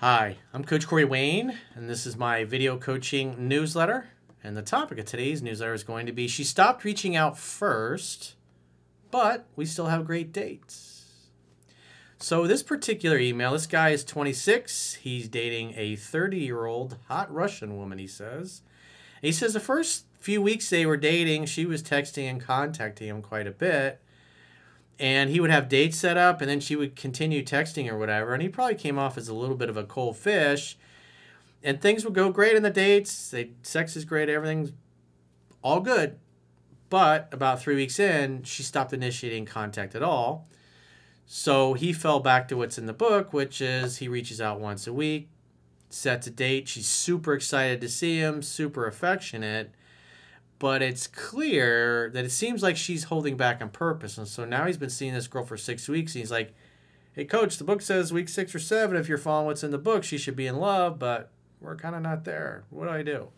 Hi, I'm Coach Corey Wayne, and this is my video coaching newsletter. And the topic of today's newsletter is going to be she stopped reaching out first, but we still have great dates. So this particular email, this guy is 26. He's dating a 30-year-old hot Russian woman, he says. And he says the first few weeks they were dating, she was texting and contacting him quite a bit. And he would have dates set up, and then she would continue texting or whatever. And he probably came off as a little bit of a cold fish. And things would go great in the dates. Sex is great. Everything's all good. But about 3 weeks in, she stopped initiating contact at all. So he fell back to what's in the book, which is he reaches out once a week, sets a date. She's super excited to see him, super affectionate. But it's clear that it seems like she's holding back on purpose. And so now he's been seeing this girl for 6 weeks. And he's like, hey, coach, the book says week 6 or 7, if you're following what's in the book, she should be in love. But we're kind of not there. What do I do?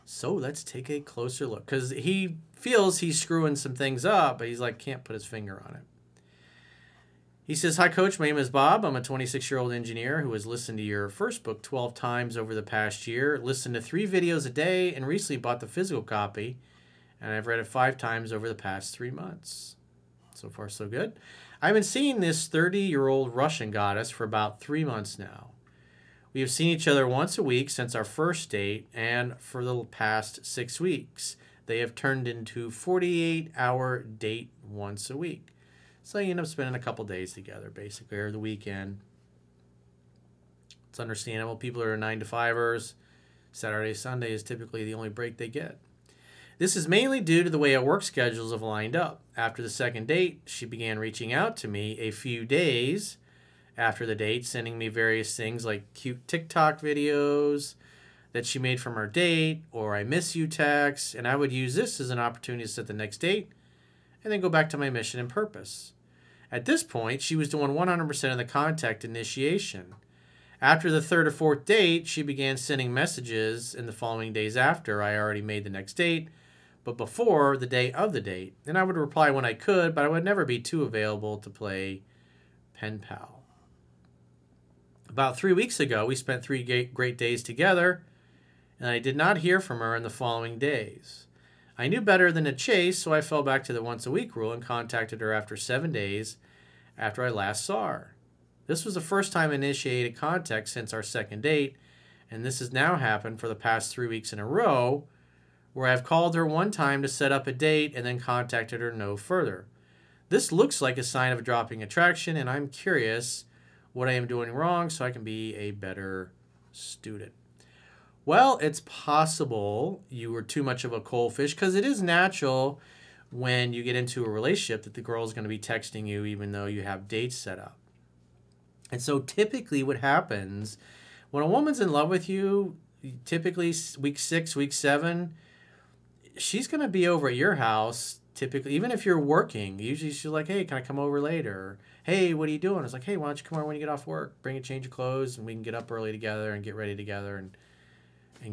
So let's take a closer look. Because he feels he's screwing some things up, but he's like, can't put his finger on it. He says, hi, coach. My name is Bob. I'm a 26-year-old engineer who has listened to your first book 12 times over the past year, listened to 3 videos a day, and recently bought the physical copy, and I've read it 5 times over the past 3 months. So far, so good. I've been seeing this 30-year-old Russian goddess for about 3 months now. We have seen each other once a week since our first date, and for the past 6 weeks. They have turned into 48-hour date once a week. So you end up spending a couple days together, basically, or the weekend. It's understandable. People are 9-to-5ers. Saturday, Sunday is typically the only break they get. This is mainly due to the way our work schedules have lined up. After the second date, she began reaching out to me a few days after the date, sending me various things like cute TikTok videos that she made from our date, or I miss you texts, and I would use this as an opportunity to set the next date and then go back to my mission and purpose. At this point, she was doing 100% of the contact initiation. After the 3rd or 4th date, she began sending messages in the following days after I already made the next date, but before the day of the date. And I would reply when I could, but I would never be too available to play pen pal. About 3 weeks ago, we spent 3 great days together, and I did not hear from her in the following days. I knew better than to chase, so I fell back to the once-a-week rule and contacted her after 7 days after I last saw her. This was the first time I initiated contact since our second date, and this has now happened for the past 3 weeks in a row, where I've called her one time to set up a date and then contacted her no further. This looks like a sign of dropping attraction, and I'm curious what I am doing wrong so I can be a better student. Well, it's possible you were too much of a cold fish, because it is natural when you get into a relationship that the girl is going to be texting you even though you have dates set up. And so typically what happens when a woman's in love with you, typically week 6, week 7, she's going to be over at your house, typically, even if you're working. Usually she's like, hey, can I come over later? Or, hey, what are you doing? It's like, hey, why don't you come over when you get off work? Bring a change of clothes, and we can get up early together and get ready together and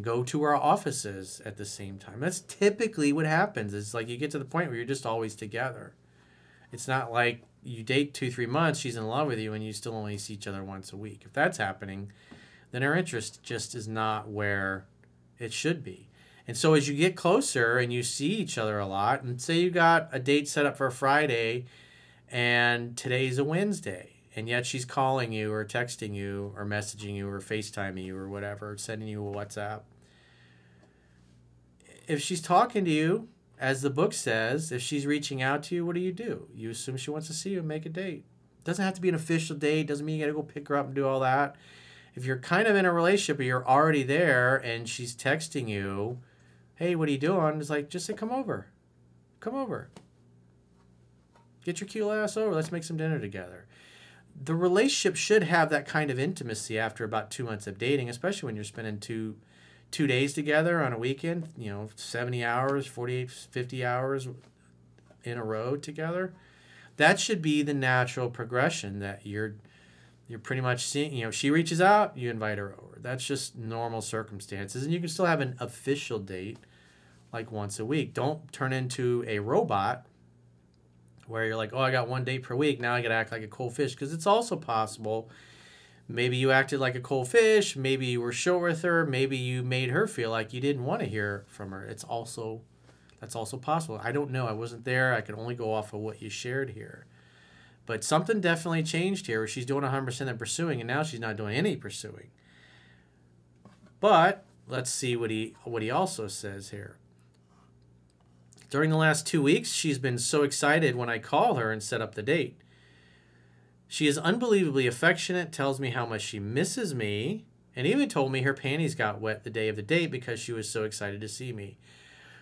go to our offices at the same time. That's typically what happens. It's like you get to the point where you're just always together. It's not like you date 2-3 months, she's in love with you, and you still only see each other once a week. If that's happening, then her interest just is not where it should be. And so as you get closer and you see each other a lot, and say you got a date set up for Friday, and today's a Wednesday, and yet she's calling you or texting you or messaging you or FaceTiming you or whatever, sending you a WhatsApp. If she's talking to you, as the book says, if she's reaching out to you, what do? You assume she wants to see you and make a date. It doesn't have to be an official date. Doesn't mean you got to go pick her up and do all that. If you're kind of in a relationship or you're already there and she's texting you, hey, what are you doing? It's like, just say, come over. Come over. Get your cute ass over. Let's make some dinner together. The relationship should have that kind of intimacy after about 2 months of dating, especially when you're spending two days together on a weekend, 70 hours, 48, 50 hours in a row together. That should be the natural progression that you're pretty much seeing. She reaches out, you invite her over. That's just normal circumstances. And you can still have an official date like once a week. Don't turn into a robot where you're like, oh, I got 1 date per week. Now I got to act like a cold fish. Because it's also possible Maybe you acted like a cold fish. Maybe you were short with her. Maybe you made her feel like you didn't want to hear from her. That's also possible. I don't know. I wasn't there. I can only go off of what you shared here. But something definitely changed here where she's doing 100% of pursuing, and now she's not doing any pursuing. But let's see what he also says here. During the last 2 weeks, she's been so excited when I call her and set up the date. She is unbelievably affectionate, tells me how much she misses me, and even told me her panties got wet the day of the date because she was so excited to see me.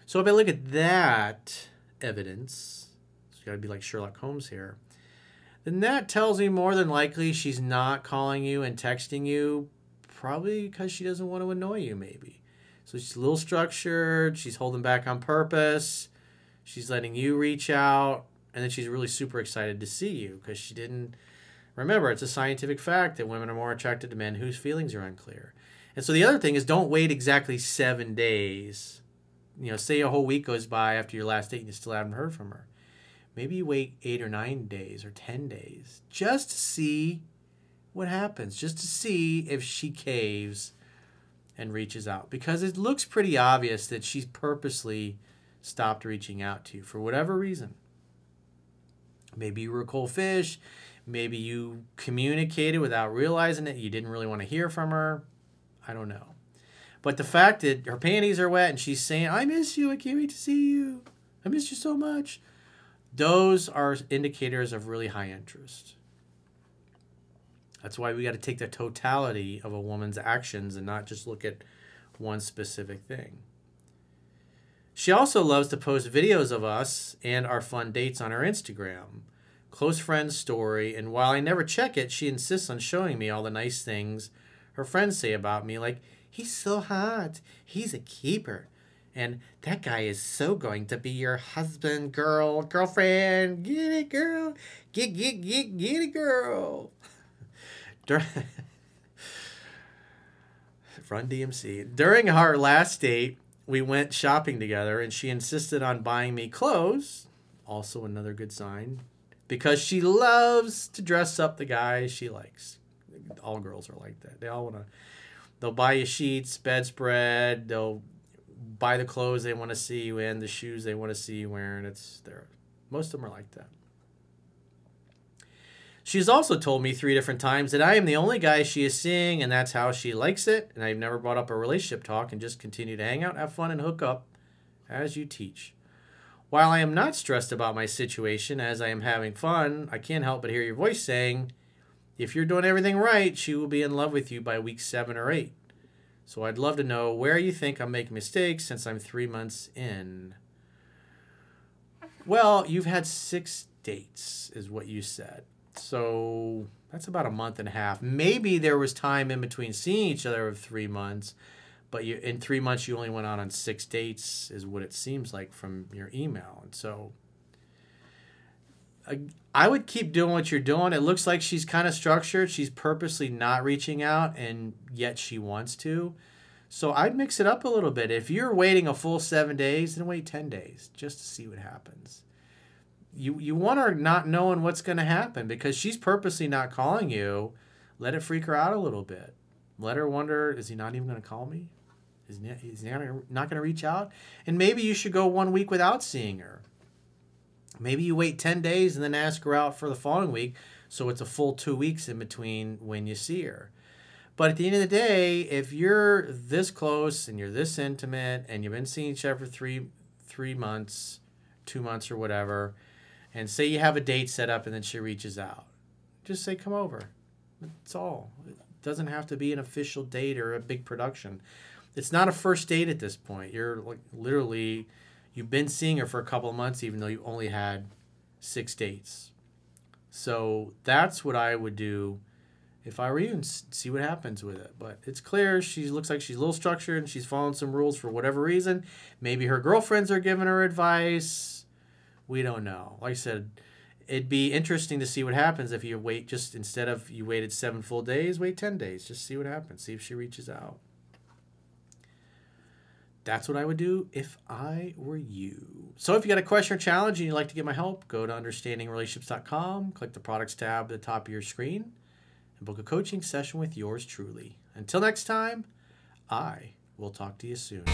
So if I look at that evidence, it's got to be like Sherlock Holmes here, then that tells me more than likely she's not calling you and texting you, probably because she doesn't want to annoy you maybe. So she's a little structured, she's holding back on purpose, she's letting you reach out, and then she's really super excited to see you because she didn't... Remember, it's a scientific fact that women are more attracted to men whose feelings are unclear. And so the other thing is don't wait exactly 7 days. You know, say a whole week goes by after your last date and you still haven't heard from her. Maybe you wait 8 or 9 days or 10 days just to see what happens, just to see if she caves and reaches out. Because it looks pretty obvious that she's purposely stopped reaching out to you for whatever reason. Maybe you were a cold fish. Maybe you communicated without realizing it. You didn't really want to hear from her. I don't know. But the fact that her panties are wet and she's saying, I miss you. I can't wait to see you. I miss you so much. Those are indicators of really high interest. That's why we got to take the totality of a woman's actions and not just look at one specific thing. She also loves to post videos of us and our fun dates on her Instagram. Close friends story, and while I never check it, she insists on showing me all the nice things her friends say about me, like, he's so hot, he's a keeper, and that guy is so going to be your husband, girlfriend, get it, girl, get it, girl. Run DMC. During our last date, we went shopping together, and she insisted on buying me clothes, also another good sign, because she loves to dress up the guys she likes. All girls are like that. They all want to... They'll buy you sheets, bedspread. They'll buy the clothes they want to see you in, the shoes they want to see you wearing. Most of them are like that. She's also told me 3 different times that I am the only guy she is seeing, and that's how she likes it. And I've never brought up a relationship talk and just continue to hang out, have fun, and hook up as you teach. While I am not stressed about my situation as I am having fun, I can't help but hear your voice saying, if you're doing everything right, she will be in love with you by week 7 or 8. So I'd love to know where you think I'm making mistakes since I'm 3 months in. Well, you've had 6 dates, is what you said. So that's about a month and a half. Maybe there was time in between seeing each other of 3 months, but in 3 months you only went out on 6 dates, is what it seems like from your email. And so I would keep doing what you're doing. It looks like she's kind of structured. She's purposely not reaching out, and yet she wants to. So I'd mix it up a little bit. If you're waiting a full 7 days, then wait 10 days just to see what happens. You want her not knowing what's going to happen because she's purposely not calling you. Let it freak her out a little bit. Let her wonder, is he not even going to call me? Is he not going to reach out? And maybe you should go 1 week without seeing her. Maybe you wait 10 days and then ask her out for the following week, so it's a full 2 weeks in between when you see her. But at the end of the day, if you're this close and you're this intimate and you've been seeing each other for three months, 2 months or whatever, and say you have a date set up and then she reaches out, just say, come over. That's all. It doesn't have to be an official date or a big production. It's not a first date at this point. You're like literally... You've been seeing her for a couple of months, even though you only had 6 dates. So that's what I would do if I were you, and see what happens with it. But it's clear she looks like she's a little structured and she's following some rules for whatever reason. Maybe her girlfriends are giving her advice. We don't know. Like I said, it'd be interesting to see what happens if you wait just instead of you waited 7 full days, wait 10 days. Just see what happens. See if she reaches out. That's what I would do if I were you. So if you got a question or challenge and you'd like to get my help, go to understandingrelationships.com, click the products tab at the top of your screen, and book a coaching session with yours truly. Until next time, I will talk to you soon.